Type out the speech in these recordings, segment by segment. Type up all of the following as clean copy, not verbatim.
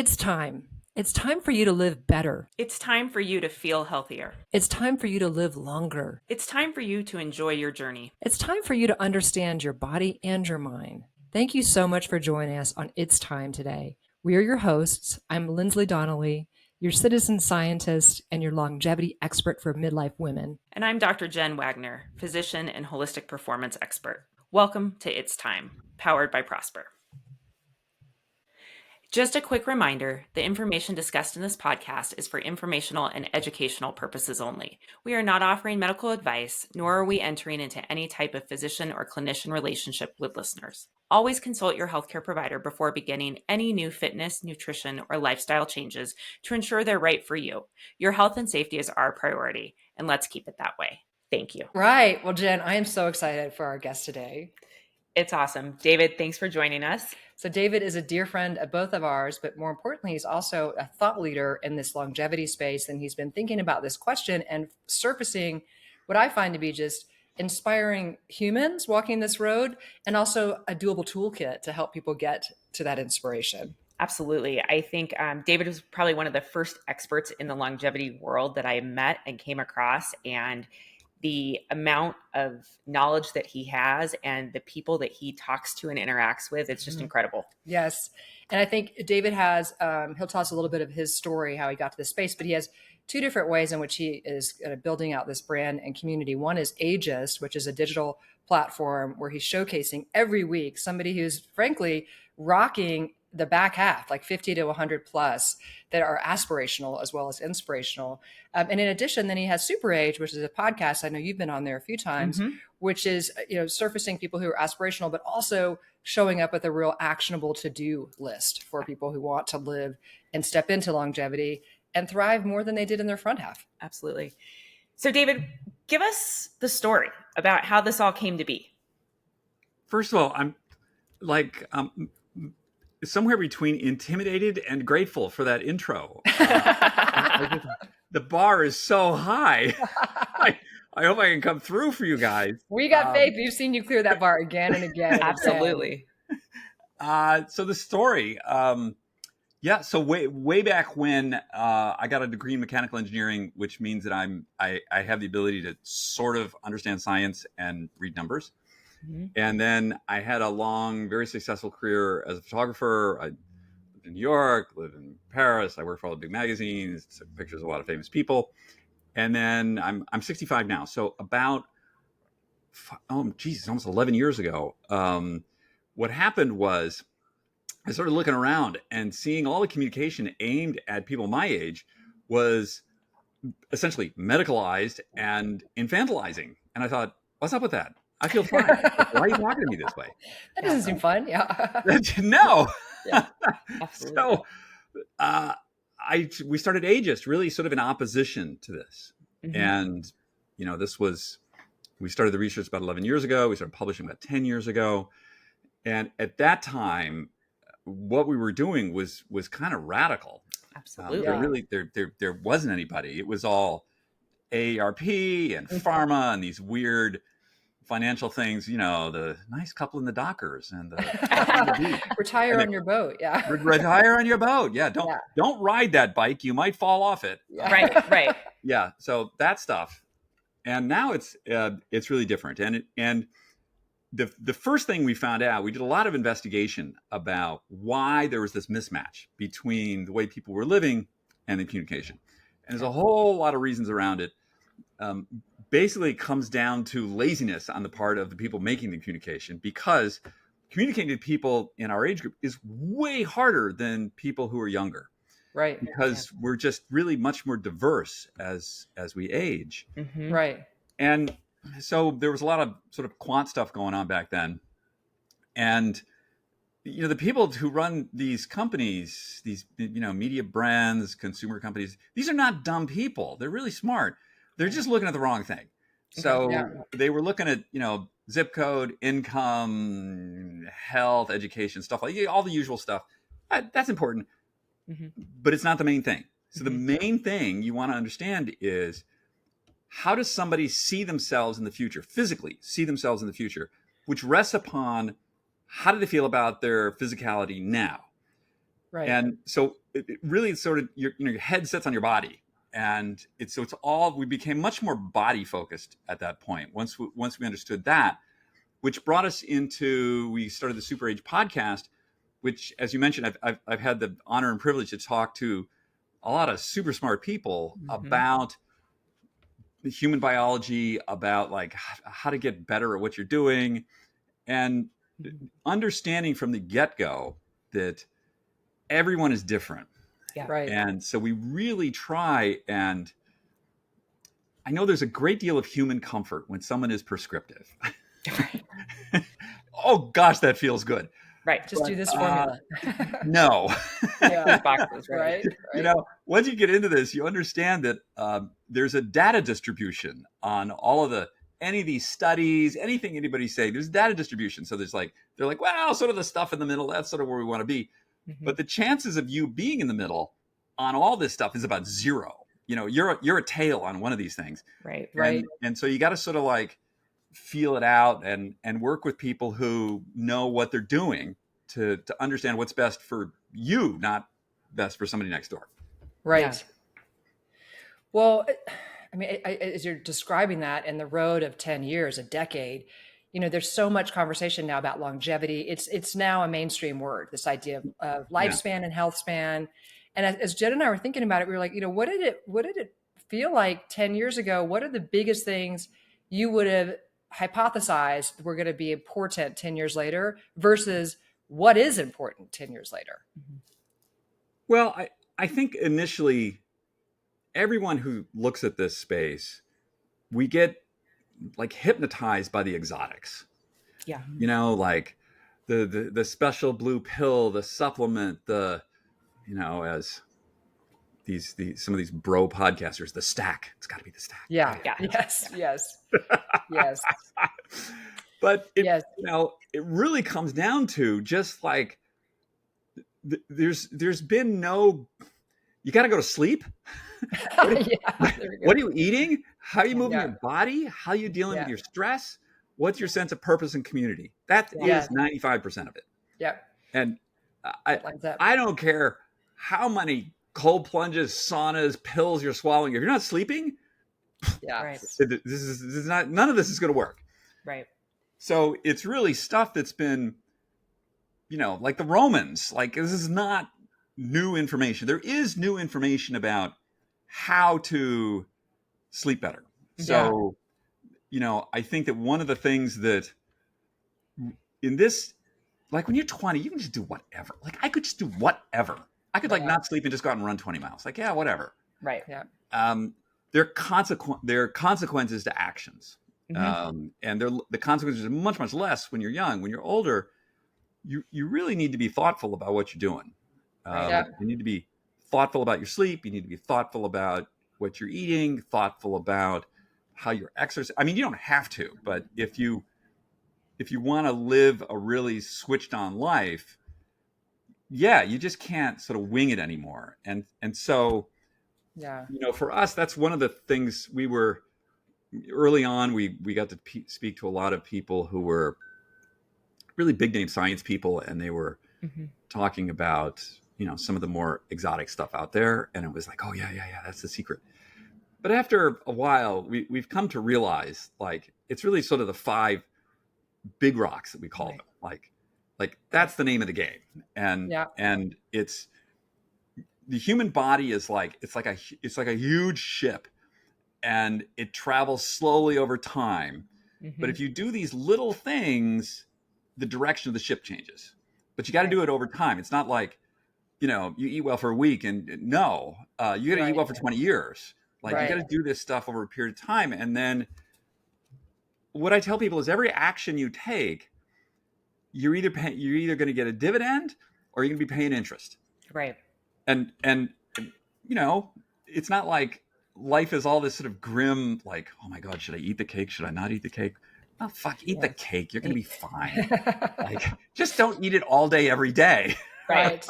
It's time. It's time for you to live better. It's time for you to feel healthier. It's time for you to live longer. It's time for you to enjoy your journey. It's time for you to understand your body and your mind. Thank you so much for joining us on It's Time today. We are your hosts. I'm Linsly Donnelly, your citizen scientist and your longevity expert for midlife women. And I'm Dr. Jen Wagner, physician and holistic performance expert. Welcome to It's Time, powered by Prosper. Just a quick reminder, the information discussed in this podcast is for informational and educational purposes only. We are not offering medical advice, nor are we entering into any type of physician or clinician relationship with listeners. Always consult your healthcare provider before beginning any new fitness, nutrition, or lifestyle changes to ensure they're right for you. Your health and safety is our priority, and let's keep it that way. Thank you. Right. Well, Jen, I am so excited for our guest today. It's awesome. David, thanks for joining us. So David is a dear friend of both of ours, but more importantly, he's also a thought leader in this longevity space. And he's been thinking about this question and surfacing what I find to be just inspiring humans walking this road, and also a doable toolkit to help people get to that inspiration. Absolutely. I think David was probably one of the first experts in the longevity world that I met and came across. And the amount of knowledge that he has and the people that he talks to and interacts with, it's just incredible. Yes. And I think David has, he'll tell us a little bit of his story, how he got to this space, but he has two different ways in which he is building out this brand and community. One is Ageist, which is a digital platform where he's showcasing every week somebody who's frankly rocking the back half, like 50 to 100 plus, that are aspirational as well as inspirational. And in addition, then he has SuperAge, which is a podcast. I know you've been on there a few times, which is, surfacing people who are aspirational, but also showing up with a real actionable to-do list for people who want to live and step into longevity and thrive more than they did in their front half. Absolutely. So David, give us the story about how this all came to be. First of all, I'm like, somewhere between intimidated and grateful for that intro. The bar is so high. I hope I can come through for you guys. We got faith. We've seen you clear that bar again and again. Absolutely. So the story, so way back when I got a degree in mechanical engineering, which means that I have the ability to sort of understand science and read numbers. And then I had a long, very successful career as a photographer. I lived in New York, lived in Paris. I worked for all the big magazines, took pictures of a lot of famous people. And then I'm 65 now. So about, almost 11 years ago, what happened was I started looking around and seeing all the communication aimed at people my age was essentially medicalized and infantilizing. And I thought, what's up with that? I feel fine. Why are you talking to me this way? That doesn't seem fun. Yeah. No. Yeah, absolutely. So we started Ageist really sort of in opposition to this. And, we started the research about 11 years ago. We started publishing about 10 years ago. And at that time, what we were doing was kind of radical. Absolutely. There wasn't anybody. It was all AARP and pharma and these weird financial things, the nice couple in the Dockers and the retire on your boat. Yeah. Retire on your boat. Yeah. Don't ride that bike. You might fall off it. Yeah. Right. Yeah. So that stuff. And now it's really different. And the first thing we found out, we did a lot of investigation about why there was this mismatch between the way people were living and the communication. And there's a whole lot of reasons around it. Basically, it comes down to laziness on the part of the people making the communication, because communicating to people in our age group is way harder than people who are younger. Right. Because we're just really much more diverse as we age. Right. And so there was a lot of sort of quant stuff going on back then. And, the people who run these companies, these, media brands, consumer companies, these are not dumb people. They're really smart. They're just looking at the wrong thing. So they were looking at, zip code, income, health, education, stuff like all the usual stuff. That's important, but it's not the main thing. So the main thing you want to understand is, how does somebody see themselves in the future, physically see themselves in the future, which rests upon how do they feel about their physicality now? Right. And so it really sort of, your head sits on your body. And we became much more body focused at that point. Once we understood that, which brought us into, we started the SuperAge podcast, which, as you mentioned, I've had the honor and privilege to talk to a lot of super smart people about the human biology, about like how to get better at what you're doing, and understanding from the get-go that everyone is different. Yeah. Right. And so we really try, and I know there's a great deal of human comfort when someone is prescriptive. Oh gosh, that feels good. Right. Just do this formula. No. Yeah. Boxes, right? Right. Once you get into this, you understand that there's a data distribution on all of any of these studies, anything anybody's saying, there's data distribution. So they're like, well, sort of the stuff in the middle, that's sort of where we want to be. But the chances of you being in the middle on all this stuff is about zero. You're a tail on one of these things. Right. Right. And so you got to sort of like feel it out and work with people who know what they're doing to understand what's best for you, not best for somebody next door. Right. Yeah. Well, I mean, as you're describing that, in the road of 10 years, a decade, there's so much conversation now about longevity. It's now a mainstream word, this idea of lifespan and health span. And as Jen and I were thinking about it, we were like, what did it feel like 10 years ago? What are the biggest things you would have hypothesized were going to be important 10 years later versus what is important 10 years later? Well, I think initially everyone who looks at this space, we get like hypnotized by the exotics. Yeah. Like the special blue pill, the supplement, as some of these bro podcasters, the stack. It's got to be the stack. Yeah. Yeah. Yes. But Yes. It really comes down to just like there's been no. You got to go to sleep. What are you eating? How are you moving your body? How are you dealing with your stress? What's your sense of purpose and community? That is 95% of it. Yeah. And I don't care how many cold plunges, saunas, pills you're swallowing. If you're not sleeping, right. this is not. None of this is going to work. Right. So it's really stuff that's been, like the Romans. Like, this is not new information. There is new information about how to sleep better. So, I think that one of the things that in this, like when you're 20, you can just do whatever. Like I could just do whatever. I could not sleep and just go out and run 20 miles. Like, yeah, whatever. Right. Yeah. There are consequences to actions. And the consequences are much, much less when you're young. When you're older, you really need to be thoughtful about what you're doing. You need to be thoughtful about your sleep. You need to be thoughtful about what you're eating, thoughtful about how you're exercising. I mean, you don't have to, but if you want to live a really switched on life, you just can't sort of wing it anymore. And so, for us, that's one of the things we were early on. We got to speak to a lot of people who were really big name science people, and they were talking about, some of the more exotic stuff out there. And it was like, oh yeah, that's the secret. But after a while, we've come to realize, like, it's really sort of the 5 big rocks that we call them. Like that's the name of the game. And it's the human body is like, it's like a huge ship, and it travels slowly over time. But if you do these little things, the direction of the ship changes. But you got to do it over time. It's not like, you eat well for a week and you got to eat well for 20 years. Like you got to do this stuff over a period of time. And then what I tell people is every action you take, you're either going to get a dividend or you're going to be paying interest. Right. And it's not like life is all this sort of grim, like, oh my God, should I eat the cake? Should I not eat the cake? Oh, fuck, eat the cake. You're going to be fine. Like, just don't eat it all day, every day. Right.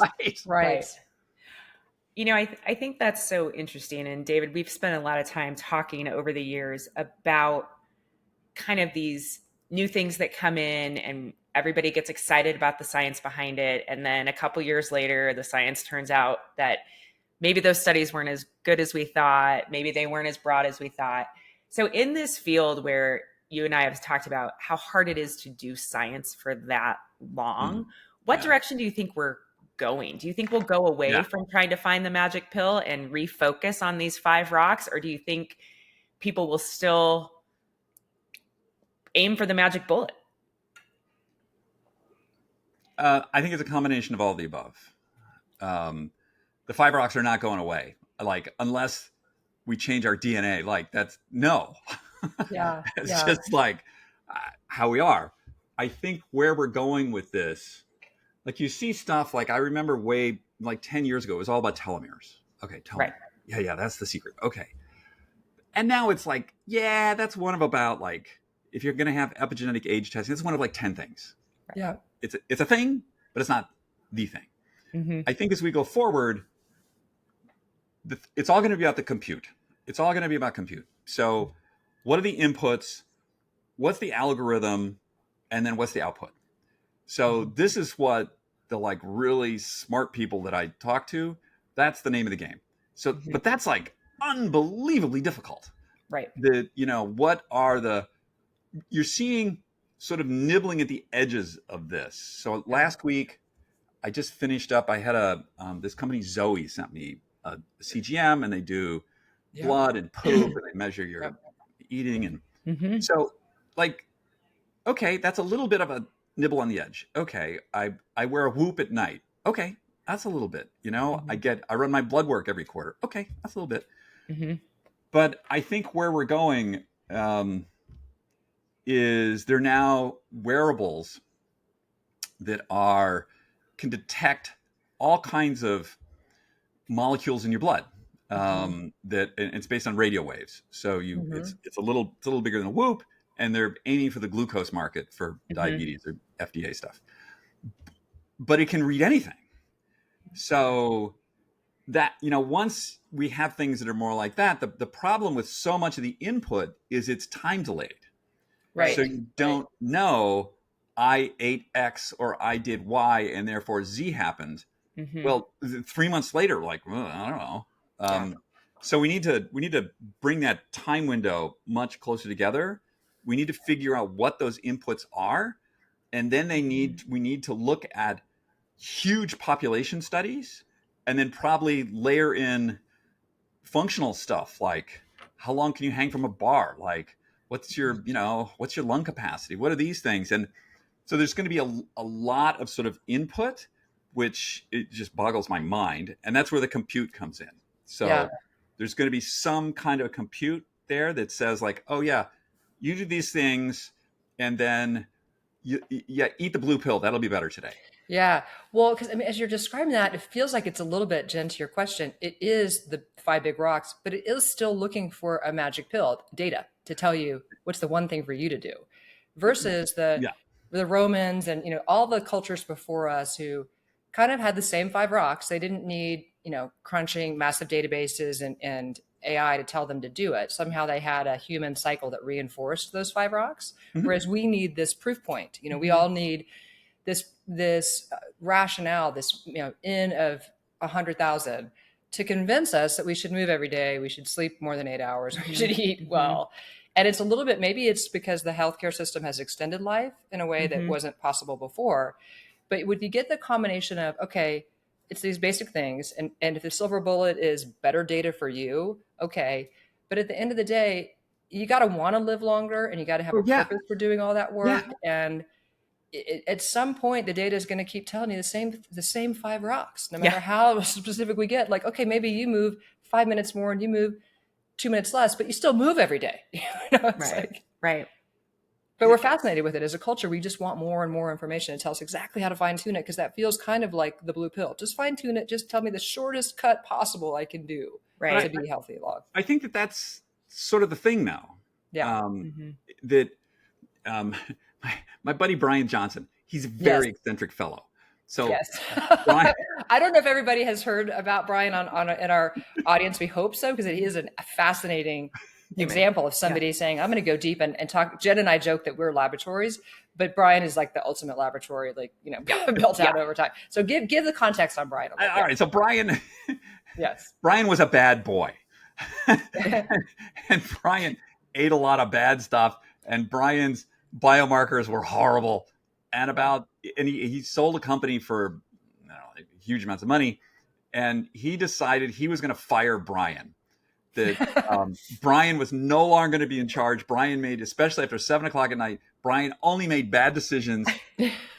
I think that's so interesting. And David, we've spent a lot of time talking over the years about kind of these, new things that come in and everybody gets excited about the science behind it. And then a couple years later, the science turns out that maybe those studies weren't as good as we thought. Maybe they weren't as broad as we thought. So in this field where you and I have talked about how hard it is to do science for that long, what direction do you think we're going? Do you think we'll go away from trying to find the magic pill and refocus on these 5 rocks? Or do you think people will still aim for the magic bullet? I think it's a combination of all the above. The 5 rocks are not going away. Like, unless we change our DNA, like that's no. Yeah. It's just like how we are. I think where we're going with this, like you see stuff like I remember way like 10 years ago, it was all about telomeres. Okay. Telomere. Right. Yeah. That's the secret. Okay. And now it's like, yeah, that's one of about like, if you're going to have epigenetic age testing, it's one of like 10 things. Yeah. It's a thing, but it's not the thing. Mm-hmm. I think as we go forward, it's all going to be about the compute. It's all going to be about compute. So what are the inputs? What's the algorithm? And then what's the output? So this is what the like really smart people that I talk to, that's the name of the game. So, but that's like unbelievably difficult. Right. You're seeing sort of nibbling at the edges of this. So last week I just finished up, I had this company Zoe sent me a CGM, and they do blood and poop, and they measure your eating. And so like, okay, that's a little bit of a nibble on the edge. Okay. I wear a Whoop at night. Okay. That's a little bit, I run my blood work every quarter. Okay. That's a little bit. But I think where we're going, is there now wearables that can detect all kinds of molecules in your blood, that and it's based on radio waves. So it's a little bigger than a Whoop, and they're aiming for the glucose market for diabetes or FDA stuff. But it can read anything. So that, once we have things that are more like that, the problem with so much of the input is it's time delayed. Right. So you don't know I ate X or I did Y and therefore Z happened. Well, 3 months later, like, well, I don't know. So we need to bring that time window much closer together. We need to figure out what those inputs are. And then we need to look at huge population studies, and then probably layer in functional stuff like how long can you hang from a bar? Like, what's your lung capacity? What are these things? And so there's going to be a lot of sort of input, which it just boggles my mind. And that's where the compute comes in. So there's going to be some kind of compute there that says like, oh yeah, you do these things, and then eat the blue pill. That'll be better today. Yeah. Well, because as you're describing that, it feels like it's a little bit, Jen, to your question. It is the 5 big rocks, but it is still looking for a magic pill, data, to tell you what's the one thing for you to do, versus the Romans and all the cultures before us who kind of had the same 5 rocks. They didn't need crunching massive databases and AI to tell them to do it. Somehow they had a human cycle that reinforced those 5 rocks, whereas we need this proof point. We all need this rationale, this N of 100,000 to convince us that we should move every day, we should sleep more than 8 hours, we should eat well. And it's a little bit, maybe it's because the healthcare system has extended life in a way that wasn't possible before. But would you get the combination of, okay, it's these basic things, and if the silver bullet is better data for you, okay. But at the end of the day, you got to want to live longer, and you got to have a purpose for doing all that work. And at some point, the data is going to keep telling you the same 5 rocks, no matter how specific we get. Like, okay, maybe you move 5 minutes more and you move 2 minutes less, but you still move every day. Right. But we're fascinated with it as a culture. We just want more and more information to tell us exactly how to fine tune it, because that feels kind of like the blue pill. Just fine tune it. Just tell me the shortest cut possible I can do to be healthy long. I think that's sort of the thing now. Yeah. My buddy Brian Johnson, he's a very eccentric fellow. So Brian, I don't know if everybody has heard about Brian in our audience. We hope so, because he is a fascinating example of somebody saying, I'm going to go deep and talk. Jen and I joke that we're laboratories, but Brian is like the ultimate laboratory, like, built out over time. So give the context on Brian a little bit. All right. So Brian, yes, Brian was a bad boy. And Brian ate a lot of bad stuff, and Brian's biomarkers were horrible. And he sold a company for huge amounts of money, and he decided he was going to fire Brian. That Brian was no longer going to be in charge. Brian made, especially after 7:00 at night, Brian only made bad decisions,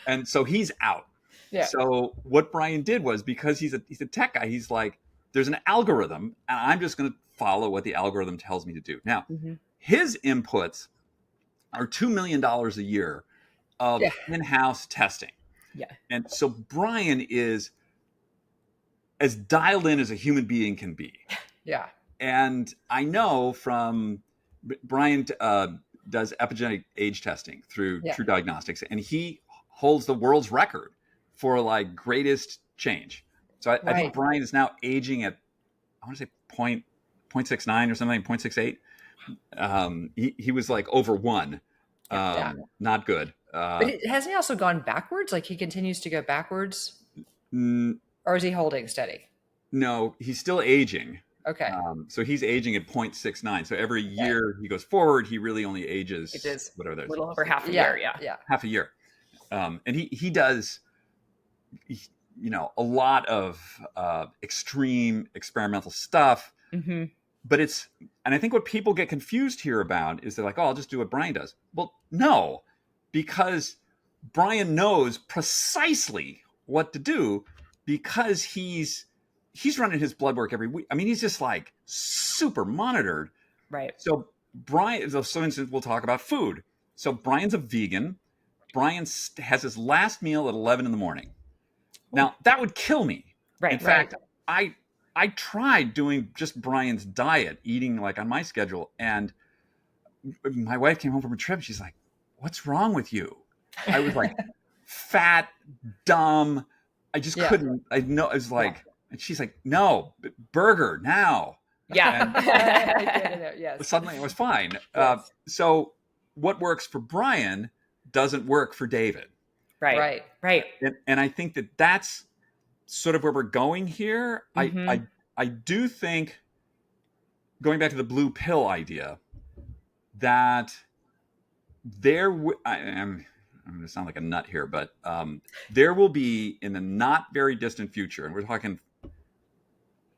and so he's out. Yeah. So what Brian did was, because he's a tech guy, he's like, there's an algorithm, and I'm just going to follow what the algorithm tells me to do. Now, his inputs are $2 million a year of in-house testing. Yeah. And so Brian is as dialed in as a human being can be. Yeah. And I know from Brian does epigenetic age testing through True Diagnostics, and he holds the world's record for like greatest change. So I think Brian is now aging at, I want to say 0.69 or something, 0.68. He was like over 1. Not good. But hasn't he also gone backwards? Like he continues to go backwards? Or is he holding steady? No, he's still aging. Okay. So he's aging at 0.69. So every year he goes forward, he really only ages whatever that is. A little over half a year. Yeah. Half a year. And he does, a lot of extreme experimental stuff. Mm-hmm. But and I think what people get confused here about is they're like, oh, I'll just do what Brian does. Well, no, because Brian knows precisely what to do, because he's running his blood work every week. I mean, he's just like super monitored. Right. So Brian, so for instance, we'll talk about food. So Brian's a vegan. Brian has his last meal at 11 in the morning. Now that would kill me. Right. In fact, I tried doing just Brian's diet, eating like on my schedule. And my wife came home from a trip. She's like, what's wrong with you? I was like fat, dumb. I just couldn't. I know. I was like, and she's like, no, burger now. Yeah. And yes. Suddenly it was fine. Yes. So what works for Brian doesn't work for David. Right. And I think that's sort of where we're going here. Mm-hmm. I do think, going back to the blue pill idea, that I'm going to sound like a nut here, but there will be, in the not very distant future, and we're talking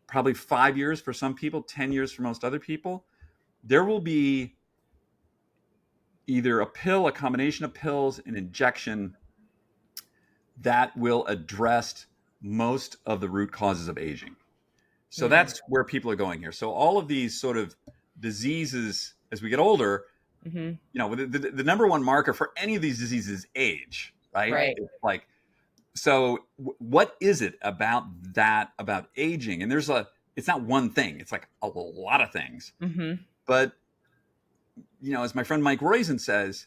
probably 5 years for some people, 10 years for most other people, there will be either a pill, a combination of pills, an injection that will address most of the root causes of aging. So that's where people are going here. So all of these sort of diseases, as we get older, the number one marker for any of these diseases is age, right? Right. It's like, so what is it about aging? And it's not one thing. It's like a lot of things. Mm-hmm. But, as my friend Mike Roizen says,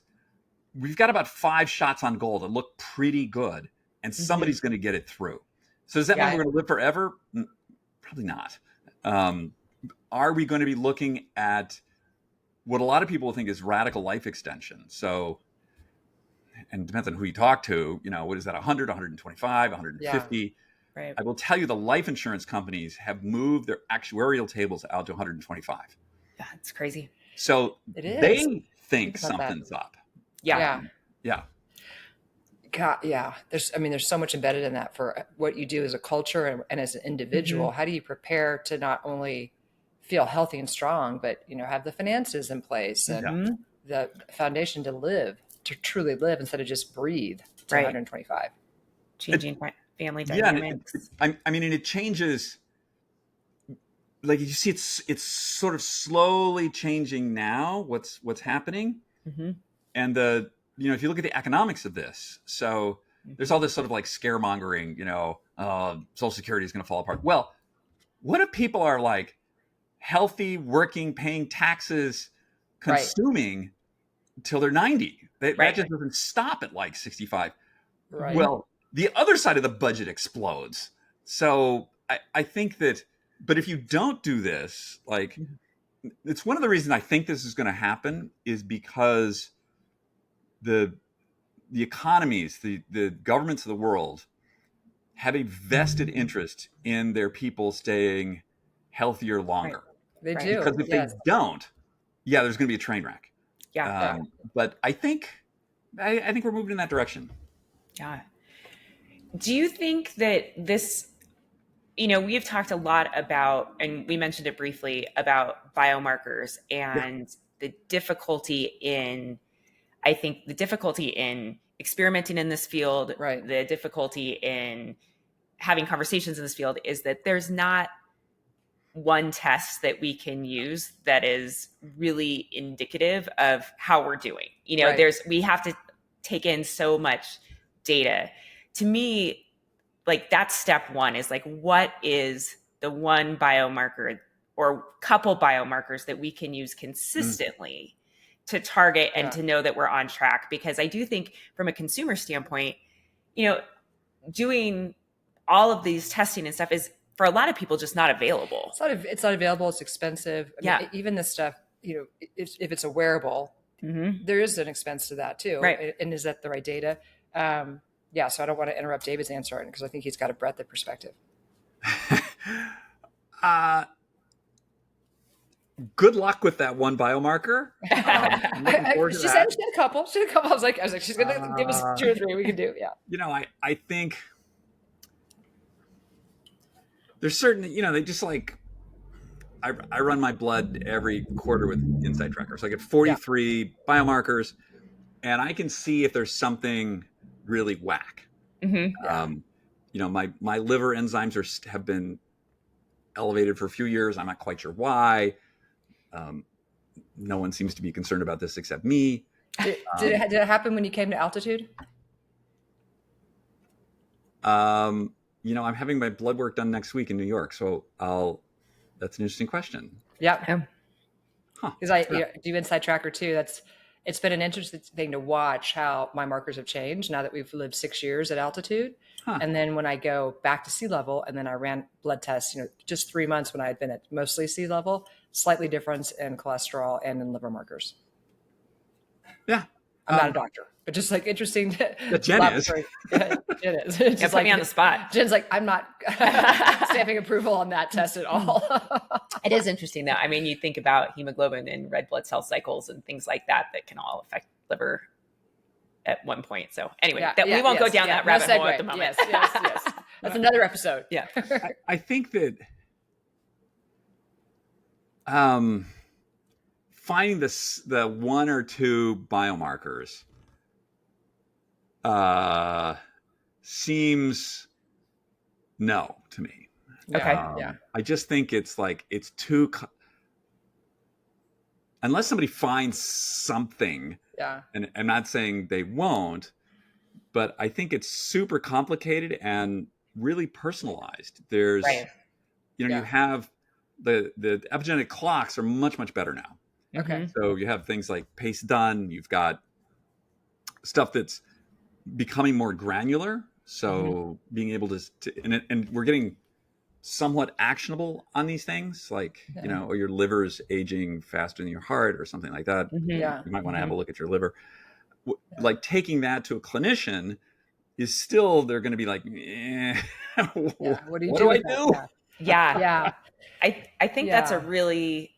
we've got about 5 shots on goal that look pretty good, and somebody's going to get it through. So does that mean we're going to live forever? Probably not. Are we going to be looking at what a lot of people think is radical life extension? So, and it depends on who you talk to, what is that, 100, 125, 150? Yeah. Right. I will tell you, the life insurance companies have moved their actuarial tables out to 125. Yeah, it's crazy. So they think something's up. Yeah. God, yeah. There's so much embedded in that for what you do as a culture and as an individual. Mm-hmm. How do you prepare to not only feel healthy and strong, but, have the finances in place and the foundation to truly live instead of just breathe to 125. Changing family dynamics. Yeah, and it changes. Like, you see, it's sort of slowly changing now. What's happening, and if you look at the economics of this, so there's all this sort of like scaremongering. Social Security is going to fall apart. Well, what if people are like healthy, working, paying taxes, consuming till they're 90? That just doesn't stop at like 65. Right. Well, the other side of the budget explodes. So I think that. But if you don't do this, like, it's one of the reasons I think this is going to happen is because the economies, the governments of the world have a vested interest in their people staying healthier longer. They Right. do. Because if yes. they don't, there's going to be a train wreck. Yeah. But I think we're moving in that direction. Yeah. Do you think that this, we've talked a lot about, and we mentioned it briefly, about biomarkers and the difficulty in experimenting in this field, Right. the difficulty in having conversations in this field is that there's not one test that we can use that is really indicative of how we're doing. Right. We have to take in so much data. To me, like, that's step one, is like, what is the one biomarker or couple biomarkers that we can use consistently to target and to know that we're on track? Because I do think from a consumer standpoint, doing all of these testing and stuff is, for a lot of people, just not available. It's not available. It's expensive. I mean, even this stuff, if it's a wearable, there is an expense to that too. Right. And is that the right data? So I don't want to interrupt David's answer because I think he's got a breadth of perspective. Good luck with that one biomarker. I'm looking forward to She that. said she had a couple. I was like, she's going to give us 2 or 3 we can do. Yeah. I think there's certain, they just like, I run my blood every quarter with Insight Tracker. So I get 43 biomarkers, and I can see if there's something really whack. My liver enzymes have been elevated for a few years. I'm not quite sure why. No one seems to be concerned about this except me. Did it happen when you came to altitude? I'm having my blood work done next week in New York, so that's an interesting question. Yeah. Because I do Insight Tracker too. It's been an interesting thing to watch how my markers have changed now that we've lived 6 years at altitude. And then when I go back to sea level, and then I ran blood tests, just 3 months when I had been at mostly sea level, slightly difference in cholesterol and in liver markers. Yeah. I'm not a doctor, but just like interesting. Jen is. Yeah, Jen is. Just put me on the spot. Jen's like, I'm not stamping approval on that test at all. It is interesting though. I mean, you think about hemoglobin and red blood cell cycles and things like that can all affect liver at one point. So anyway, we won't go down that rabbit hole at the moment. Yes. That's another episode. Yeah. I think that finding the 1 or 2 biomarkers seems no to me. Okay. I just think it's too unless somebody finds something. And I'm not saying they won't, but I think it's super complicated and really personalized. There's, you have the epigenetic clocks are much, much better now. Okay. So you have things like pace done. You've got stuff that's becoming more granular. So being able to and we're getting somewhat actionable on these things, like, or your liver's aging faster than your heart or something like that. Yeah. You might want to have a look at your liver. Like, taking that to a clinician is still, they're going to be like, what do I do? Yeah. I think that's a really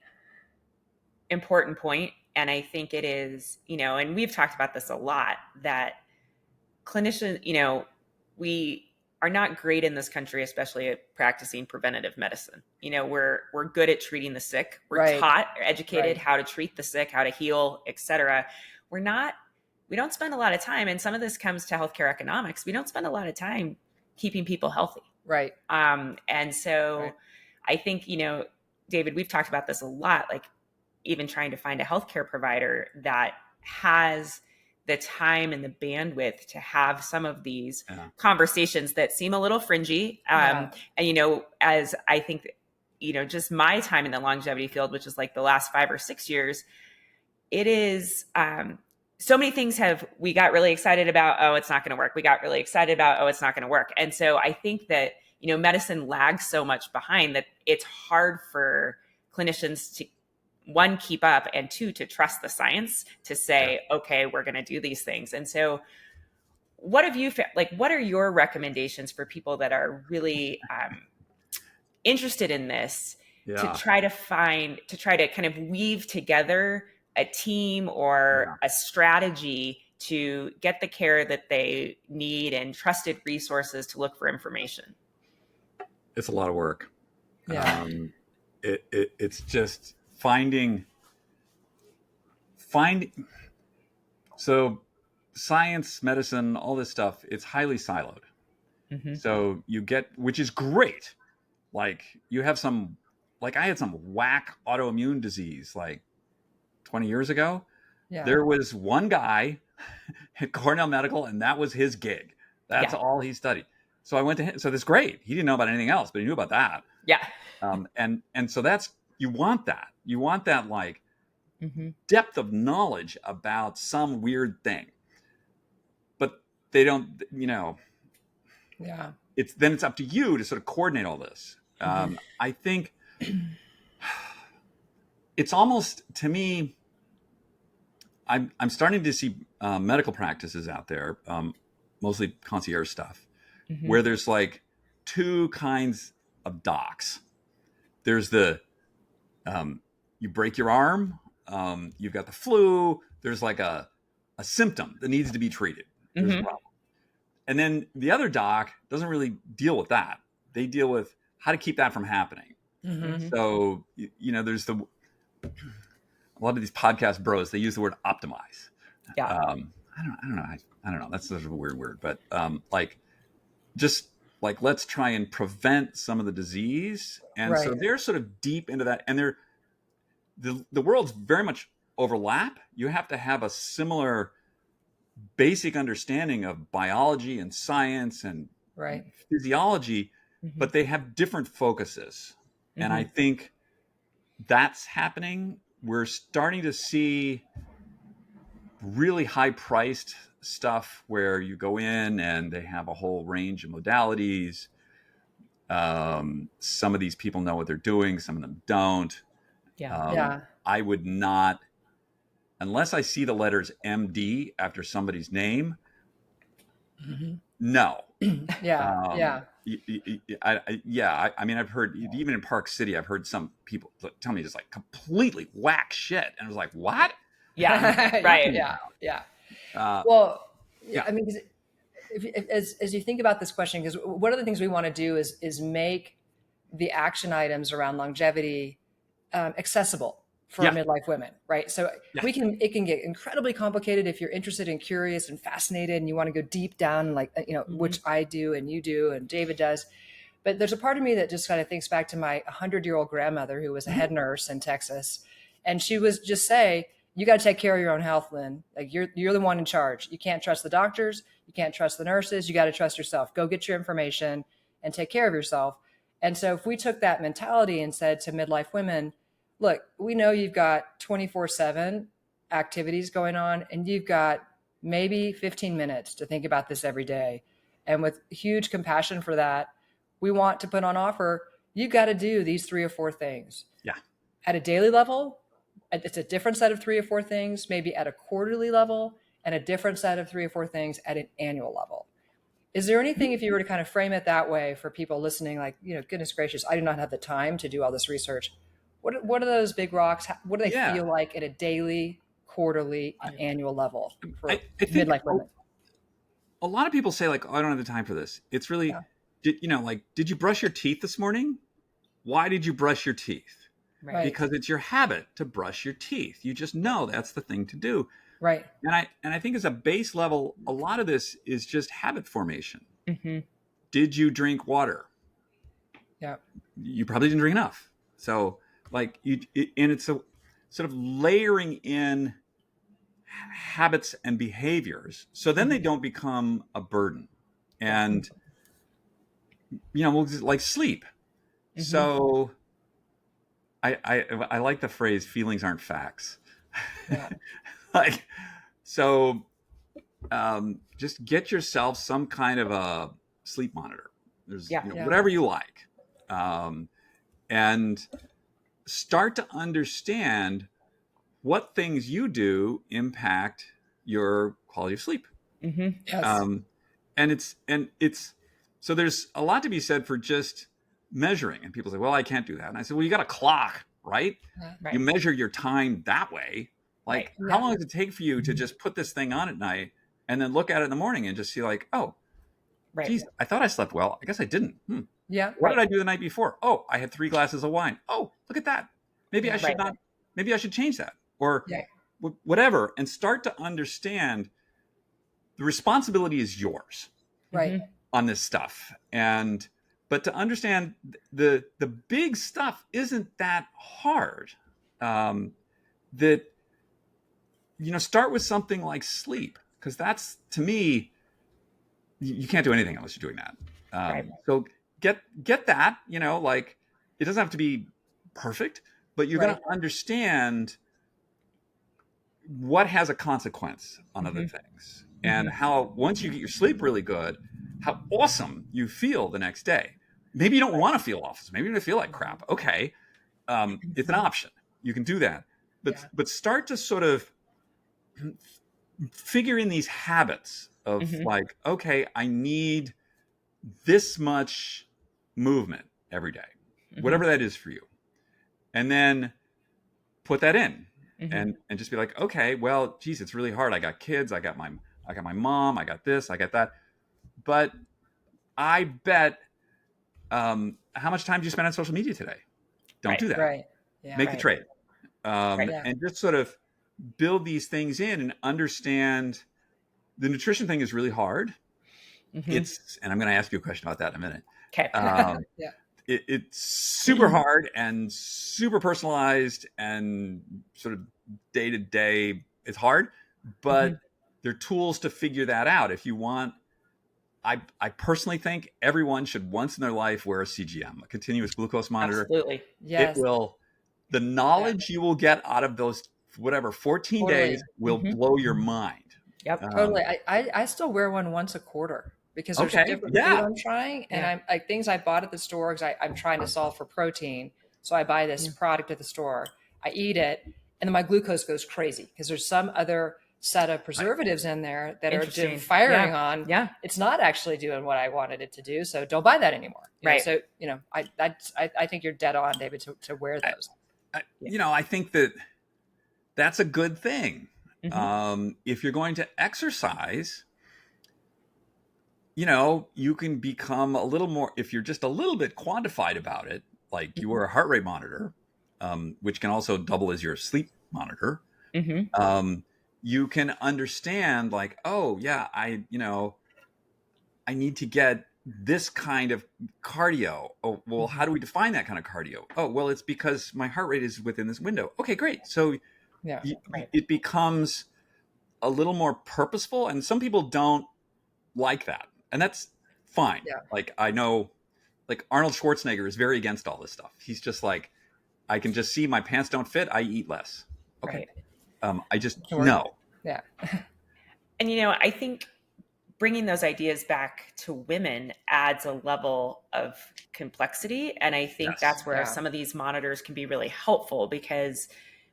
important point. And I think it is, and we've talked about this a lot, that clinicians, we are not great in this country, especially at practicing preventative medicine. We're good at treating the sick. We're taught, educated how to treat the sick, how to heal, et cetera. We don't spend a lot of time, and some of this comes to healthcare economics. We don't spend a lot of time keeping people healthy. Right. And so I think, David, we've talked about this a lot, like even trying to find a healthcare provider that has the time and the bandwidth to have some of these conversations that seem a little fringy. And, as I think, just my time in the longevity field, which is like the last 5 or 6 years, it is, so many things we got really excited about, oh, it's not going to work. We got really excited about, oh, it's not going to work. And so I think that, medicine lags so much behind that it's hard for clinicians to one, keep up, and two, to trust the science to say, okay, we're going to do these things. And so what have you found, like, what are your recommendations for people that are really interested in this to try to kind of weave together a team or a strategy to get the care that they need and trusted resources to look for information? It's a lot of work. Yeah. It's just finding. So science, medicine, all this stuff, it's highly siloed. Mm-hmm. So you get, which is great. Like you have some, like I had some whack autoimmune disease like 20 years ago. Yeah. There was one guy at Cornell Medical, and that was his gig. That's all he studied. So I went to him. So that's great. He didn't know about anything else, but he knew about that. Yeah. And so that's, you want that. You want that like depth of knowledge about some weird thing. But they don't, Yeah. It's up to you to sort of coordinate all this. I think it's almost, to me, I'm starting to see medical practices out there, mostly concierge stuff, where there's like two kinds of docs. There's the you break your arm, you've got the flu. There's like a symptom that needs to be treated. There's a problem. And then the other doc doesn't really deal with that. They deal with how to keep that from happening. So, there's a lot of these podcast bros, they use the word optimize. Yeah. I don't know. That's sort of a weird word, but let's try and prevent some of the disease. And so they're sort of deep into that, and the worlds very much overlap. You have to have a similar basic understanding of biology and science and physiology, but they have different focuses. And I think that's happening. We're starting to see really high priced stuff where you go in and they have a whole range of modalities. Some of these people know what they're doing. Some of them don't. I would not, unless I see the letters MD after somebody's name. No. I mean, I've heard, even in Park City, I've heard some people tell me just like completely whack shit. And I was like, what? Yeah. Right. I mean, as you think about this question, because one of the things we want to do is make the action items around longevity accessible for midlife women, right? So it can get incredibly complicated if you're interested and curious and fascinated and you want to go deep down, like, which I do and you do and David does. But there's a part of me that just kind of thinks back to my 100-year-old grandmother who was a head nurse in Texas. And she was just say, you got to take care of your own health, Lynn. Like you're the one in charge. You can't trust the doctors. You can't trust the nurses. You got to trust yourself. Go get your information and take care of yourself. And so if we took that mentality and said to midlife women, look, we know you've got 24/7 activities going on and you've got maybe 15 minutes to think about this every day. And with huge compassion for that, we want to put on offer, you've got to do these 3 or 4 things. Yeah. At a daily level, it's a different set of 3 or 4 things, maybe at a quarterly level, and a different set of 3 or 4 things at an annual level. Is there anything, if you were to kind of frame it that way for people listening, like, goodness gracious, I do not have the time to do all this research. What are those big rocks? What do they feel like at a daily, quarterly, and annual level for midlife women? A lot of people say like, oh, I don't have the time for this. It's really, did you brush your teeth this morning? Why did you brush your teeth? Right. Because it's your habit to brush your teeth. You just know that's the thing to do. Right. And I think as a base level, a lot of this is just habit formation. Mm-hmm. Did you drink water? Yeah. You probably didn't drink enough. So and it's a sort of layering in habits and behaviors. So then they don't become a burden. And, like sleep. Mm-hmm. So I like the phrase, feelings aren't facts. Yeah. Just get yourself some kind of a sleep monitor. There's whatever you like. And start to understand what things you do impact your quality of sleep. Yes. And it's so there's a lot to be said for just measuring. And people say, well, I can't do that. And I said, well, you got a clock, right? Right. You measure your time that way. Like, Right. how long does it take for you to just put this thing on at night and then look at it in the morning and just see like, oh, Right. geez, I thought I slept well. I guess I didn't. Yeah. What did I do the night before? Oh, I had 3 glasses of wine. Oh, look at that. Maybe I should Right. not. Maybe I should change that, or Yeah. whatever, and start to understand the responsibility is yours Right. on this stuff. But to understand the big stuff isn't that hard. That start with something like sleep, because that's, to me, you can't do anything unless you're doing that. Right. So get that, like, it doesn't have to be perfect, but you're going to understand what has a consequence on other things, and how once you get your sleep really good, how awesome you feel the next day. Maybe you don't want to feel awesome. Maybe you don't feel like crap. Okay. It's an option. You can do that. But start to sort of figure in these habits of like, okay, I need this much movement every day, whatever that is for you. And then put that in and just be like, okay, well, geez, it's really hard. I got kids. I got my mom. I got this. I got that. But I bet, how much time do you spend on social media today? Don't do that. Right. Yeah. Make the trade. And just sort of build these things in and understand the nutrition thing is really hard. And I'm going to ask you a question about that in a minute. Okay. It's super hard and super personalized and sort of day to day. It's hard, but there are tools to figure that out. If you want, I personally think everyone should once in their life wear a CGM, a continuous glucose monitor. Absolutely. Yes. It will, the knowledge you will get out of those, 14 days will blow your mind. Yep. Totally. I still wear one once a quarter because there's a different food I'm trying, and I'm like things I bought at the store because I'm trying to solve for protein. So I buy this product at the store, I eat it, and then my glucose goes crazy because there's some other set of preservatives in there that are firing on. Yeah. It's not actually doing what I wanted it to do. So don't buy that anymore. Right. So, I think you're dead on, David, to wear those. I think that's a good thing. If you're going to exercise, you can become a little more, if you're just a little bit quantified about it, like you wear a heart rate monitor, which can also double as your sleep monitor. You can understand like, oh yeah, I need to get this kind of cardio. Oh, well, how do we define that kind of cardio? Oh, well, it's because my heart rate is within this window. Okay, great. So it becomes a little more purposeful, and some people don't like that, and that's fine. Like, I know, like, Arnold Schwarzenegger is very against all this stuff. He's just like, I can just see my pants don't fit, I eat less. Okay. I just know. Yeah. And I think bringing those ideas back to women adds a level of complexity, and I think that's where some of these monitors can be really helpful, because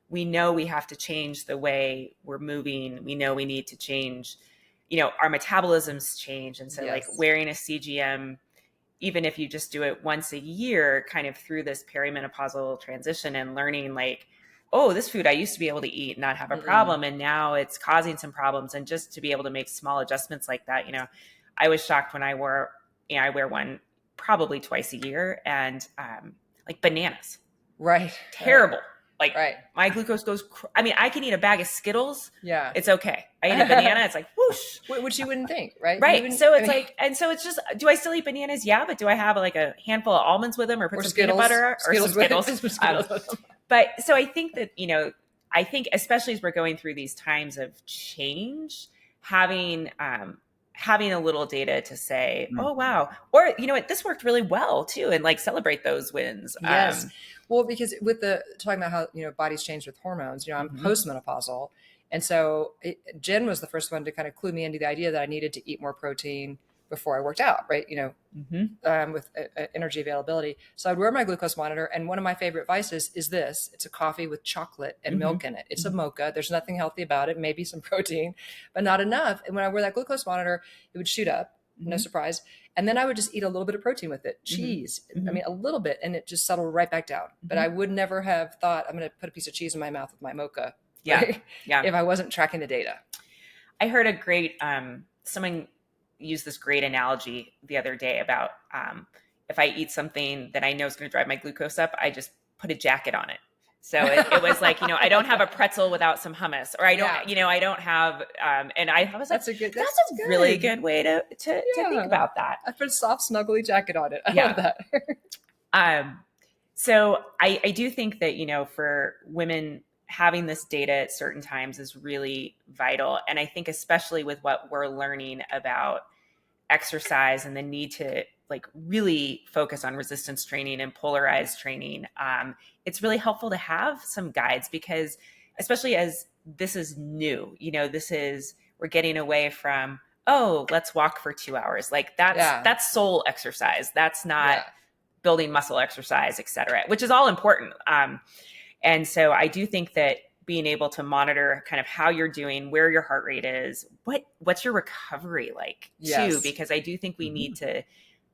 we know we have to change the way we're moving. We know we need to change, our metabolisms change. And so like wearing a CGM, even if you just do it once a year, kind of through this perimenopausal transition and learning like, oh, this food I used to be able to eat and not have a problem, and now it's causing some problems. And just to be able to make small adjustments like that, I was shocked when I wear one probably twice a year, and like bananas. Right. Terrible. Like my glucose goes, I can eat a bag of Skittles. Yeah. It's okay. I eat a banana. It's like whoosh. Which you wouldn't think, right? Right. So it's so it's just, do I still eat bananas? Yeah. But do I have like a handful of almonds with them, or put some Skittles, peanut butter or some Skittles? But so I think that, especially as we're going through these times of change, having a little data to say, oh, wow. Or, this worked really well too. And like celebrate those wins. Yes. Well, because with talking about how, bodies change with hormones, I'm postmenopausal. And so Jen was the first one to kind of clue me into the idea that I needed to eat more protein, before I worked out, right? With energy availability. So I'd wear my glucose monitor. And one of my favorite vices is this. It's a coffee with chocolate and milk in it. It's a mocha. There's nothing healthy about it, maybe some protein, but not enough. And when I wear that glucose monitor, it would shoot up. No surprise. And then I would just eat a little bit of protein with it, cheese. I mean, a little bit, and it just settled right back down. But I would never have thought I'm going to put a piece of cheese in my mouth with my mocha. Right? Yeah. If I wasn't tracking the data. I heard a great, someone used this great analogy the other day about if I eat something that I know is going to drive my glucose up, I just put a jacket on it. So it was like, I don't have a pretzel without some hummus, or I don't, I don't have, and I was like, that's a really good way to think about that. I put a soft, snuggly jacket on it. I love that. So I do think that, for women, having this data at certain times is really vital. And I think especially with what we're learning about exercise and the need to really focus on resistance training and polarized training, it's really helpful to have some guides, because especially as this is new, we're getting away from, let's walk for 2 hours. That's soul exercise. That's not building muscle exercise, et cetera, which is all important. And so I do think that being able to monitor kind of how you're doing, where your heart rate is, what's your recovery like too, because I do think we need to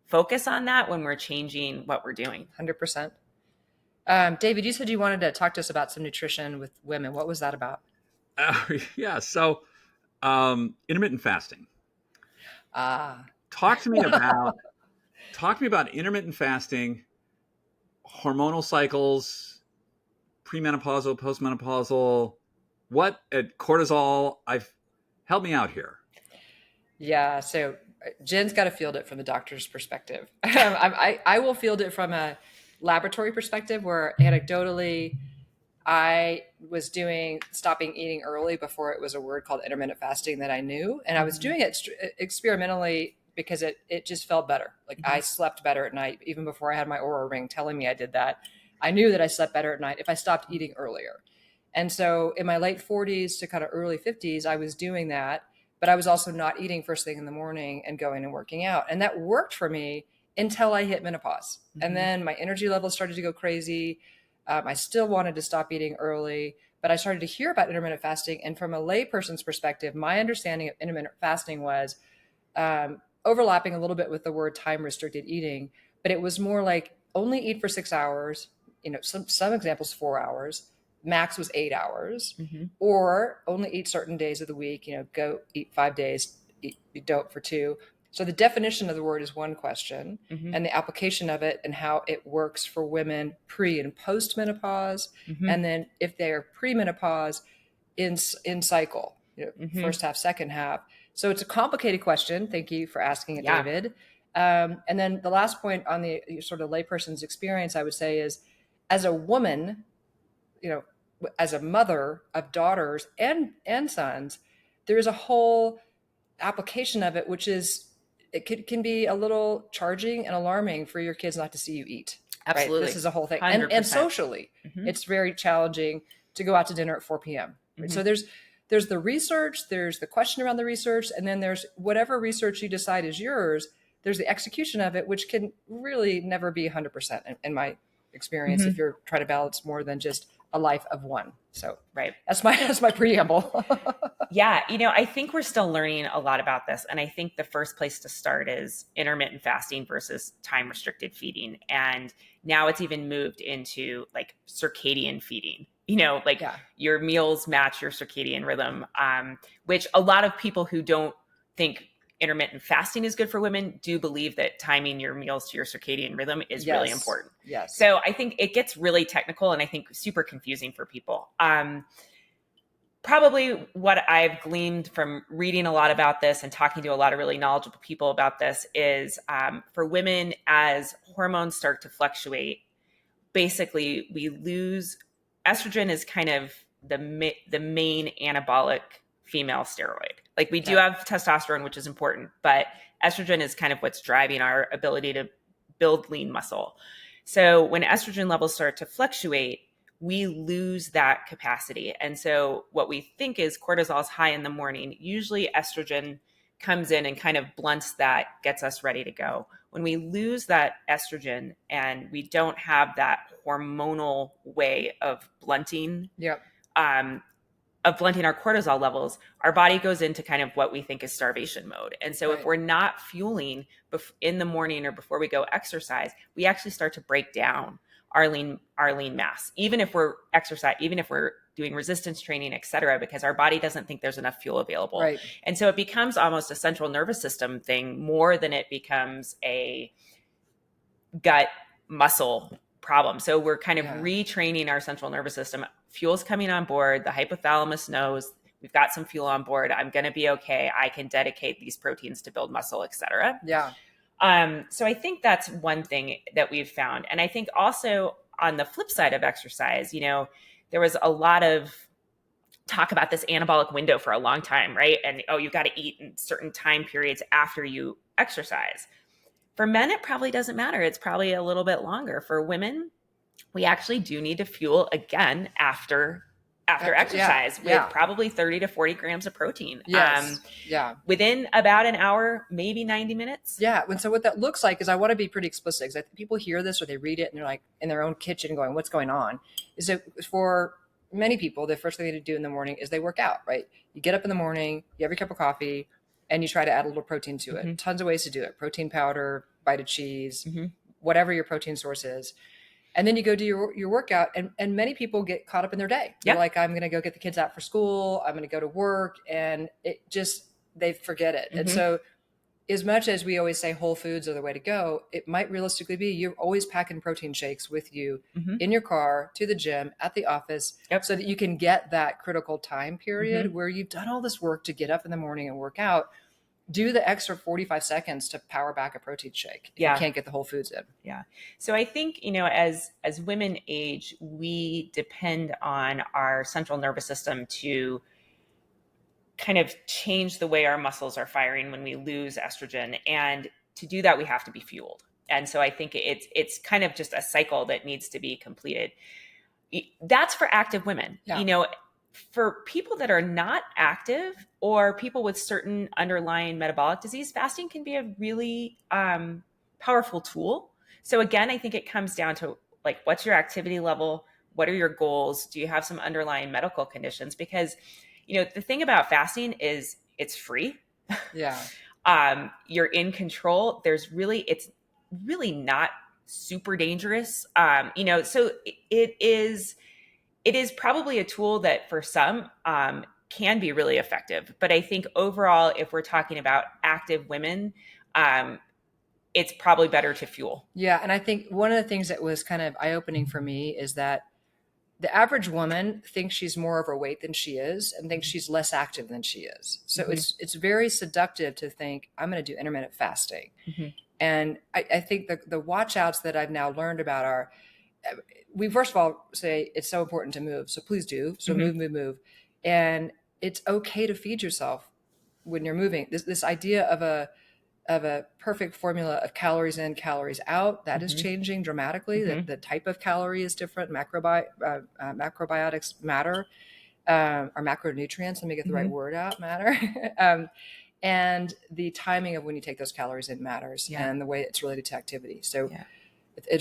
focus on that when we're changing what we're doing. 100%. David, you said you wanted to talk to us about some nutrition with women. What was that about? So intermittent fasting. Talk to me about intermittent fasting, hormonal cycles, premenopausal, postmenopausal, cortisol. Help me out here. Yeah. So Jen's got to field it from the doctor's perspective. I will field it from a laboratory perspective, where anecdotally I was stopping eating early before it was a word called intermittent fasting that I knew. And I was doing it experimentally because it just felt better. I slept better at night, even before I had my Oura ring telling me I did that. I knew that I slept better at night if I stopped eating earlier. And so in my late 40s to kind of early 50s, I was doing that, but I was also not eating first thing in the morning and going and working out. And that worked for me until I hit menopause. And then my energy levels started to go crazy. I still wanted to stop eating early, but I started to hear about intermittent fasting. And from a layperson's perspective, my understanding of intermittent fasting was overlapping a little bit with the word time restricted eating, but it was more like only eat for 6 hours. Some examples, 4 hours, max was 8 hours, or only eat certain days of the week, go eat 5 days, don't for 2. So the definition of the word is one question, and the application of it and how it works for women pre and post menopause. And then if they are premenopause in cycle, first half, second half. So it's a complicated question. Thank you for asking it, David. And then the last point on the sort of layperson's experience, I would say, is as a woman, as a mother of daughters and sons, there is a whole application of it, which is can be a little charging and alarming for your kids not to see you eat. Absolutely. Right? This is a whole thing. And socially, it's very challenging to go out to dinner at 4 p.m. Right? So there's the research, there's the question around the research, and then there's whatever research you decide is yours. There's the execution of it, which can really never be 100% in my experience if you're trying to balance more than just a life of one. So that's my preamble. Yeah. I think we're still learning a lot about this. And I think the first place to start is intermittent fasting versus time restricted feeding. And now it's even moved into circadian feeding, your meals match your circadian rhythm, which a lot of people who don't think intermittent fasting is good for women do believe that timing your meals to your circadian rhythm is really important. Yes. So I think it gets really technical and I think super confusing for people. Probably what I've gleaned from reading a lot about this and talking to a lot of really knowledgeable people about this is for women, as hormones start to fluctuate, basically we lose estrogen is kind of the main anabolic female steroid. We do have testosterone, which is important, but estrogen is kind of what's driving our ability to build lean muscle. So when estrogen levels start to fluctuate, we lose that capacity. And so what we think is cortisol is high in the morning. Usually estrogen comes in and kind of blunts that, gets us ready to go. When we lose that estrogen and we don't have that hormonal way of blunting, Yep. Of blunting our cortisol levels, our body goes into kind of what we think is starvation mode. And so if we're not fueling in the morning or before we go exercise, we actually start to break down our lean mass, even if we're doing resistance training, et cetera, because our body doesn't think there's enough fuel available. Right. And so it becomes almost a central nervous system thing more than it becomes a gut muscle problem. So we're kind of retraining our central nervous system. Fuel's coming on board. The hypothalamus knows we've got some fuel on board. I'm going to be okay. I can dedicate these proteins to build muscle, et cetera. Yeah. So I think that's one thing that we've found. And I think also on the flip side of exercise, there was a lot of talk about this anabolic window for a long time, right? And, you've got to eat in certain time periods after you exercise. For men, it probably doesn't matter. It's probably a little bit longer. For women, we actually do need to fuel again after exercise with probably 30 to 40 grams of protein. Yes. Within about an hour, maybe 90 minutes. Yeah. And so what that looks like is, I want to be pretty explicit, because people hear this or they read it and they're like in their own kitchen going, what's going on? Is that for many people, the first thing they do in the morning is they work out, right? You get up in the morning, you have your cup of coffee, and you try to add a little protein to it. Tons of ways to do it. Protein powder, bite of cheese, whatever your protein source is. And then you go do your workout, and many people get caught up in their day. They're like, I'm going to go get the kids out for school. I'm going to go to work. And they forget it. And so as much as we always say whole foods are the way to go, it might realistically be you're always packing protein shakes with you in your car, to the gym, at the office, so that you can get that critical time period where you've done all this work to get up in the morning and work out. Do the extra 45 seconds to power back a protein shake if you can't get the whole foods in. Yeah. So I think, as women age, we depend on our central nervous system to kind of change the way our muscles are firing when we lose estrogen. And to do that, we have to be fueled. And so I think it's kind of just a cycle that needs to be completed. That's for active women. For people that are not active or people with certain underlying metabolic disease, fasting can be a really powerful tool. So again, I think it comes down to what's your activity level? What are your goals? Do you have some underlying medical conditions? Because, the thing about fasting is it's free. Yeah. You're in control. It's really not super dangerous. So it is probably a tool that for some can be really effective. But I think overall, if we're talking about active women, it's probably better to fuel. Yeah. And I think one of the things that was kind of eye-opening for me is that the average woman thinks she's more overweight than she is and thinks she's less active than she is. So it's very seductive to think, I'm going to do intermittent fasting. And I think the watch outs that I've now learned about are, we first of all say it's so important to move. So please do. So move. And it's okay to feed yourself when you're moving. This idea of a perfect formula of calories in, calories out, that is changing dramatically. The type of calorie is different. Macrobiotics matter, or macronutrients, let me get the right word out, matter. And the timing of when you take those calories in matters, and the way it's related to activity. So I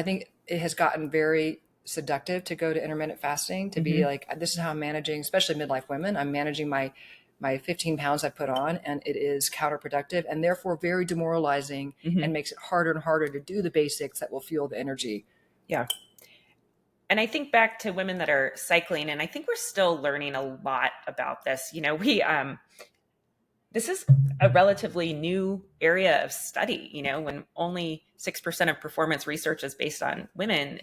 think it has gotten very seductive to go to intermittent fasting, to be like, this is how I'm managing, especially midlife women. I'm managing my 15 pounds I put on, and it is counterproductive and therefore very demoralizing and makes it harder and harder to do the basics that will fuel the energy. Yeah. And I think back to women that are cycling, and I think we're still learning a lot about this. This is a relatively new area of study, when only 6% of performance research is based on women.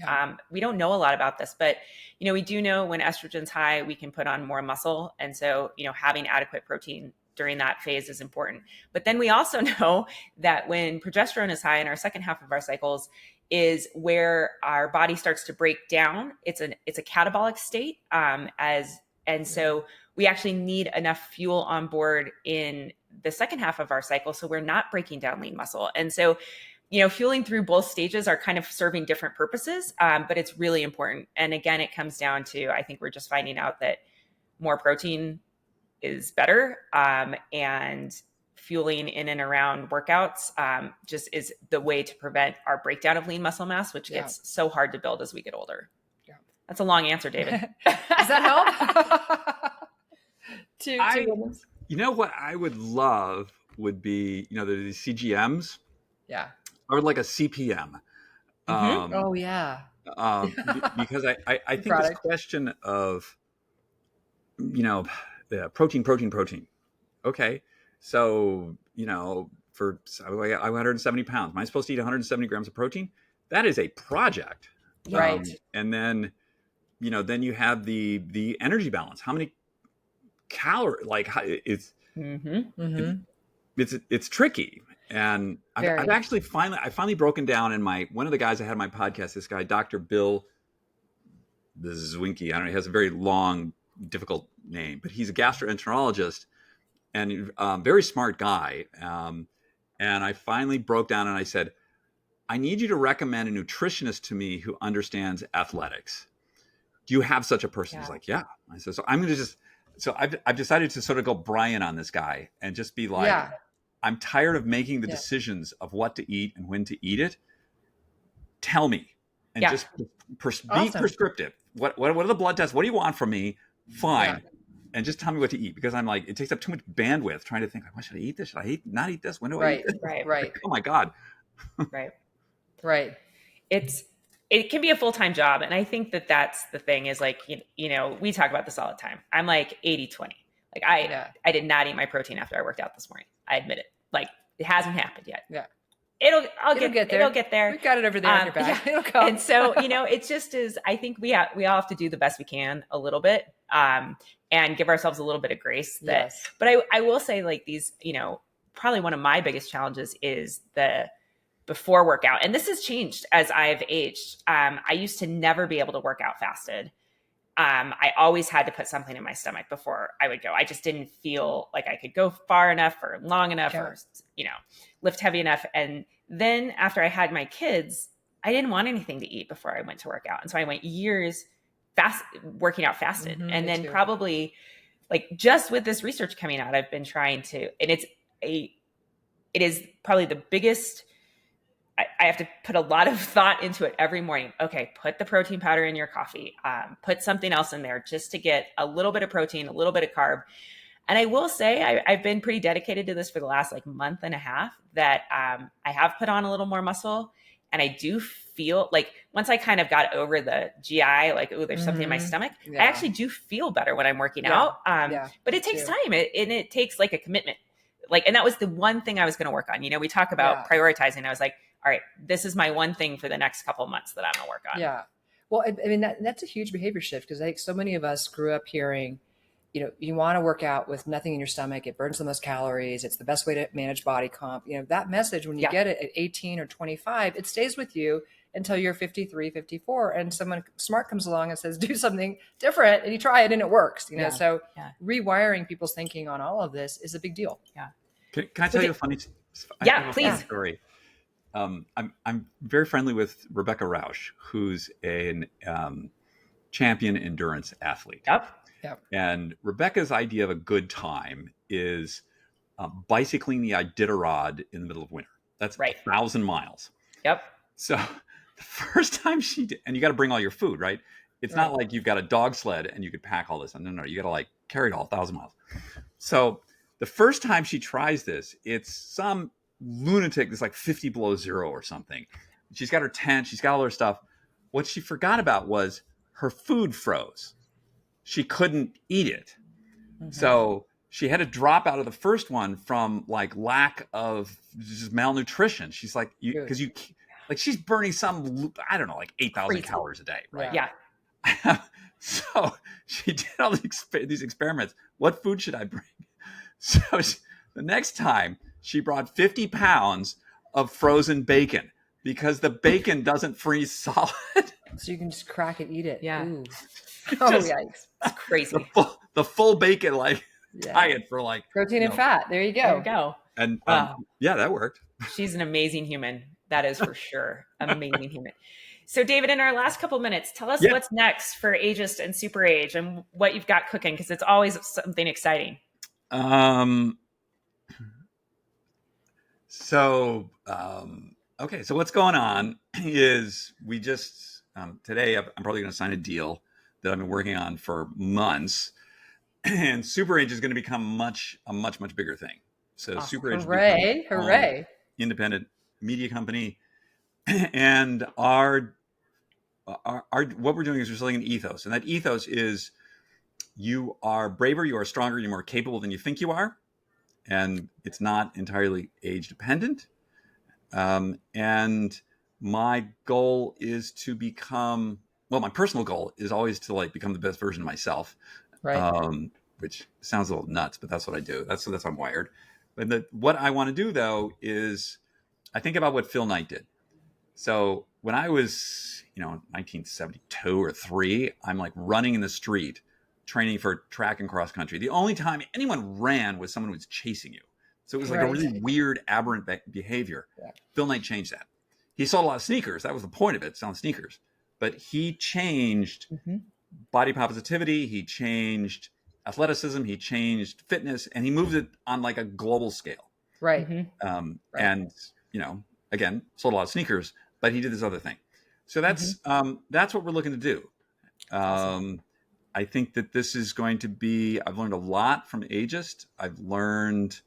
We don't know a lot about this, but, we do know when estrogen's high, we can put on more muscle. And so, having adequate protein during that phase is important. But then we also know that when progesterone is high in our second half of our cycles is where our body starts to break down. It's a catabolic state, so we actually need enough fuel on board in the second half of our cycle, so we're not breaking down lean muscle. And so, fueling through both stages are kind of serving different purposes, but it's really important. And again, it comes down to, I think we're just finding out that more protein is better. And fueling in and around workouts just is the way to prevent our breakdown of lean muscle mass, which gets so hard to build as we get older. Yeah. That's a long answer, David. Does that help? two women. You know what I would love would be, the CGMs. Yeah. Or like a CPM. Oh yeah. Because I think this question of, protein. Okay. So, I weigh 170 pounds. Am I supposed to eat 170 grams of protein? That is a project. Right. And then, then you have the energy balance. How many calories, it's tricky. And I've actually finally broken down in one of the guys I had on my podcast, this guy, Dr. Bill Zwinky. I don't know. He has a very long, difficult name, but he's a gastroenterologist and very smart guy. And I finally broke down and I said, I need you to recommend a nutritionist to me who understands athletics. Do you have such a person? He's like, yeah. I said, so I'm going to I've decided to sort of go Brian on this guy and just be like, I'm tired of making the decisions of what to eat and when to eat it. Tell me, and just be prescriptive. What are the blood tests? What do you want from me? Fine. And just tell me what to eat, because I'm like, it takes up too much bandwidth trying to think, like, what should I eat this? Should I not eat this? When do I eat this? Right. Like, oh my God. Right. It can be a full-time job. And I think that's the thing is like, we talk about this all the time. I'm like 80-20. Like I did not eat my protein after I worked out this morning. I admit it. Like it hasn't happened yet. Yeah. It'll get there. It'll get there. We've got it over there in your back. It'll come. And so, it just is, I think we all have to do the best we can a little bit, and give ourselves a little bit of grace but I will say, like, these, probably one of my biggest challenges is the before workout. And this has changed as I've aged. I used to never be able to work out fasted. I always had to put something in my stomach before I would go. I just didn't feel like I could go far enough or long enough or, lift heavy enough. And then after I had my kids, I didn't want anything to eat before I went to work out. And so I went years working out fasted. And then probably like just with this research coming out, I've been trying to, and it is probably the biggest, I have to put a lot of thought into it every morning. Okay, put the protein powder in your coffee. Put something else in there just to get a little bit of protein, a little bit of carb. And I will say I've been pretty dedicated to this for the last month and a half, that I have put on a little more muscle. And I do feel like once I kind of got over the GI, like, oh, there's something in my stomach, I actually do feel better when I'm working out. But it takes time, and it takes like a commitment. And that was the one thing I was going to work on. We talk about prioritizing. I was like, all right, this is my one thing for the next couple of months that I'm going to work on. Yeah. Well, I mean, that's a huge behavior shift, because I think so many of us grew up hearing, you want to work out with nothing in your stomach. It burns the most calories. It's the best way to manage body comp. That message, when you get it at 18 or 25, it stays with you until you're 53, 54. And someone smart comes along and says, do something different, and you try it and it works, So rewiring people's thinking on all of this is a big deal. Yeah. Can I tell you a funny please. story? I'm very friendly with Rebecca Rausch, who's an champion endurance athlete. Yep. And Rebecca's idea of a good time is bicycling the Iditarod in the middle of winter. That's 1,000 miles. Yep. So the first time she did, and you got to bring all your food, right? It's not like you've got a dog sled and you could pack all this. No, you got to carry it all 1,000 miles. So the first time she tries this, it's some lunatic that's 50 below zero or something. She's got her tent. She's got all her stuff. What she forgot about was her food froze. She couldn't eat it. So she had to drop out of the first one from lack of just malnutrition. She's she's burning some, I don't know, 8,000 calories a day. Right. Yeah. So she did all these experiments. What food should I bring? So the next time she brought 50 pounds of frozen bacon, because the bacon doesn't freeze solid. So you can just crack it, eat it. Yeah. Ooh. Yikes. It's crazy. The full bacon diet for protein and fat. There you go. There you go. And that worked. She's an amazing human. That is for sure. Amazing human. So David, in our last couple of minutes, tell us what's next for Ageist and SuperAge and what you've got cooking, because it's always something exciting. Um, okay. So what's going on is we just today I'm probably going to sign a deal that I've been working on for months, and SuperAge is going to become a much bigger thing. So Awesome. SuperAge will become its Hooray. own Hooray. independent media company, and our what we're doing is we're selling an ethos, and that ethos is you are braver, you are stronger, you're more capable than you think you are, and it's not entirely age dependent. And my goal is to become, well, my personal goal is always to like become the best version of myself. Right. Which sounds a little nuts, but that's what I do. That's how I'm wired. But what I want to do though is I think about what Phil Knight did. So when I was, 1972 or 3, I'm like running in the street, training for track and cross country. The only time anyone ran was someone who was chasing you. So it was like a really weird, aberrant behavior. Yeah. Phil Knight changed that. He sold a lot of sneakers. That was the point of it, selling sneakers. But he changed body positivity. He changed athleticism. He changed fitness. And he moved it on like a global scale. Right. And, again, sold a lot of sneakers, but he did this other thing. So that's what we're looking to do. Awesome. I think that this is going to be, I've learned a lot from Ageist. I've learned,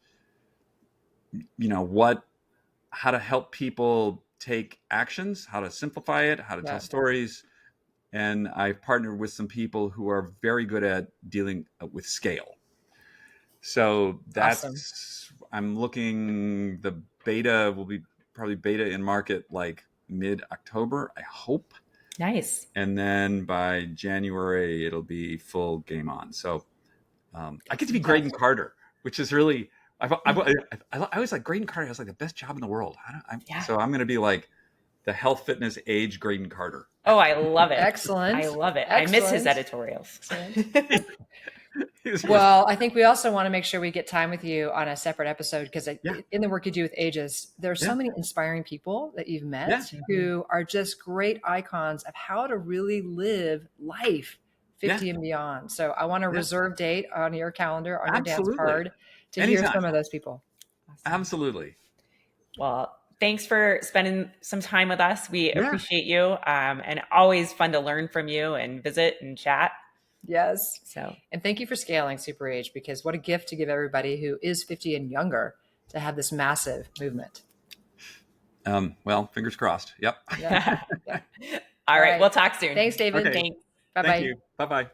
how to help people take actions, how to simplify it, how to tell stories. And I've partnered with some people who are very good at dealing with scale. So that's, awesome. I'm looking, the beta will be probably beta in market like mid-October, I hope. Nice. And then by January, it'll be full game on. So I get to be Graydon Carter, which is really, I always like Graydon Carter has like the best job in the world. So I'm going to be like the health, fitness, age Graydon Carter. Oh, I love it. Excellent. I love it. Excellent. I miss his editorials. Well, I think we also want to make sure we get time with you on a separate episode because in the work you do with Ageist, there are so many inspiring people that you've met who are just great icons of how to really live life 50 and beyond. So I want to reserve date on your calendar, on your dance card to hear some of those people. Awesome. Absolutely. Well, thanks for spending some time with us. We appreciate you, and always fun to learn from you and visit and chat. Yes. And thank you for scaling SuperAge, because what a gift to give everybody who is 50 and younger to have this massive movement. Well, fingers crossed. Yep. Yeah. All right. We'll talk soon. Thanks, David. Okay. Thanks. Bye-bye. Thank you. Bye-bye.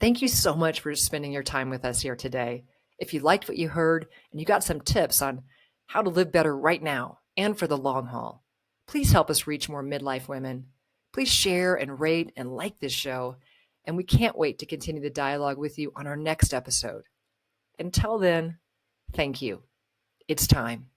Thank you so much for spending your time with us here today. If you liked what you heard and you got some tips on how to live better right now and for the long haul, please help us reach more midlife women. Please share and rate and like this show. And we can't wait to continue the dialogue with you on our next episode. Until then, thank you. It's time.